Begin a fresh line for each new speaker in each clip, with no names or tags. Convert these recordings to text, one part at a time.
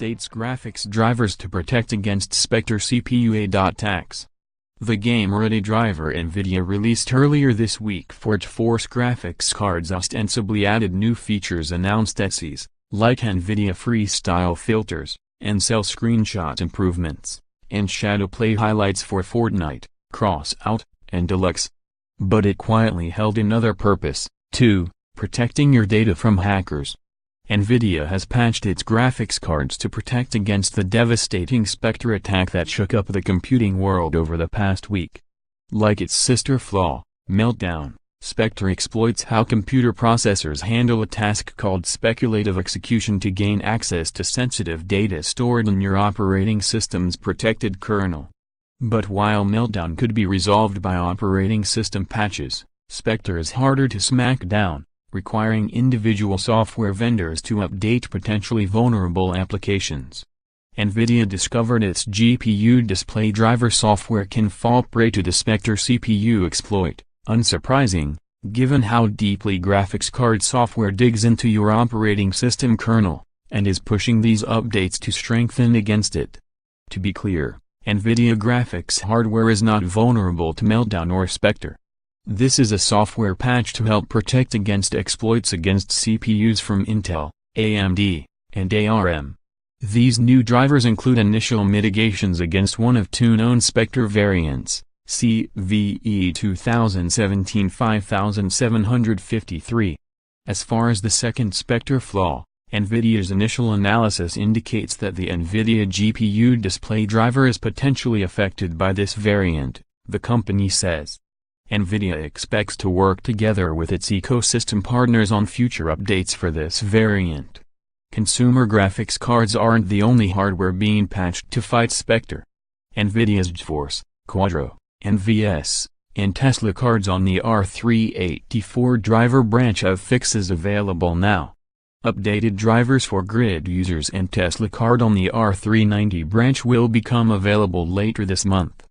updates graphics drivers to protect against Spectre CPU a.ttacks. The game-ready driver Nvidia released earlier this week for GeForce graphics cards ostensibly added new features announced at CES, like Nvidia FreeStyle filters, Ansel screenshot improvements, and ShadowPlay highlights for Fortnite, Crossout, and Elex. But it quietly held another purpose, too: protecting your data from hackers. Nvidia has patched its graphics cards to protect against the devastating Spectre attack that shook up the computing world over the past week. Like its sister flaw, Meltdown, Spectre exploits how computer processors handle a task called speculative execution to gain access to sensitive data stored in your operating system's protected kernel. But while Meltdown could be resolved by operating system patches, Spectre is harder to smack down, requiring individual software vendors to update potentially vulnerable applications. Nvidia discovered its GPU display driver software can fall prey to the Spectre CPU exploit, unsurprising, given how deeply graphics card software digs into your operating system kernel, and is pushing these updates to strengthen against it. To be clear, Nvidia graphics hardware is not vulnerable to Meltdown or Spectre. This is a software patch to help protect against exploits against CPUs from Intel, AMD, and ARM. These new drivers include initial mitigations against one of two known Spectre variants, CVE 2017-5753. As far as the second Spectre flaw, Nvidia's initial analysis indicates that the Nvidia GPU display driver is potentially affected by this variant, the company says. Nvidia expects to work together with its ecosystem partners on future updates for this variant. Consumer graphics cards aren't the only hardware being patched to fight Spectre. Nvidia's GeForce, Quadro, NVS, and Tesla cards on the R384 driver branch have fixes available now. Updated drivers for Grid users and Tesla card on the R390 branch will become available later this month.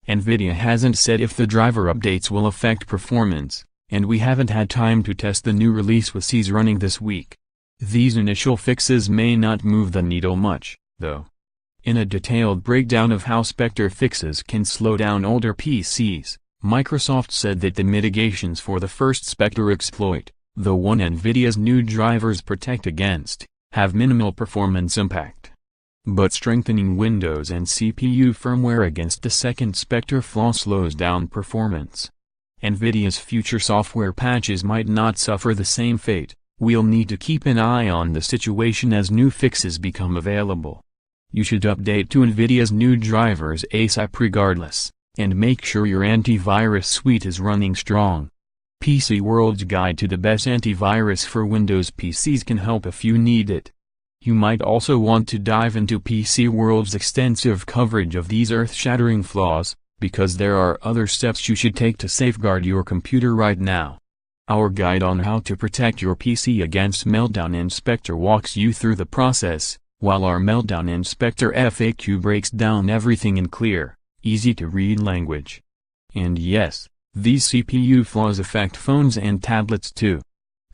Nvidia hasn't said if the driver updates will affect performance, and we haven't had time to test the new release with CES running this week. These initial fixes may not move the needle much, though. In a detailed breakdown of how Spectre fixes can slow down older PCs, Microsoft said that the mitigations for the first Spectre exploit, the one Nvidia's new drivers protect against, have minimal performance impact. But strengthening Windows and CPU firmware against the second Spectre flaw slows down performance. Nvidia's future software patches might not suffer the same fate. We'll need to keep an eye on the situation as new fixes become available. You should update to Nvidia's new drivers ASAP regardless, and make sure your antivirus suite is running strong. PC World's guide to the best antivirus for Windows PCs can help if you need it. You might also want to dive into PC World's extensive coverage of these earth-shattering flaws, because there are other steps you should take to safeguard your computer right now. Our guide on how to protect your PC against Meltdown and Spectre walks you through the process, while our Meltdown and Spectre FAQ breaks down everything in clear, easy-to-read language. And yes, these CPU flaws affect phones and tablets too.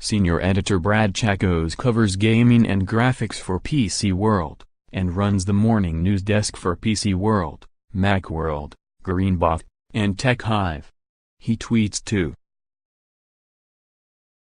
Senior editor Brad Chacos covers gaming and graphics for PC World, and runs the morning news desk for PC World, Macworld, Greenbot, and Tech Hive. He tweets too,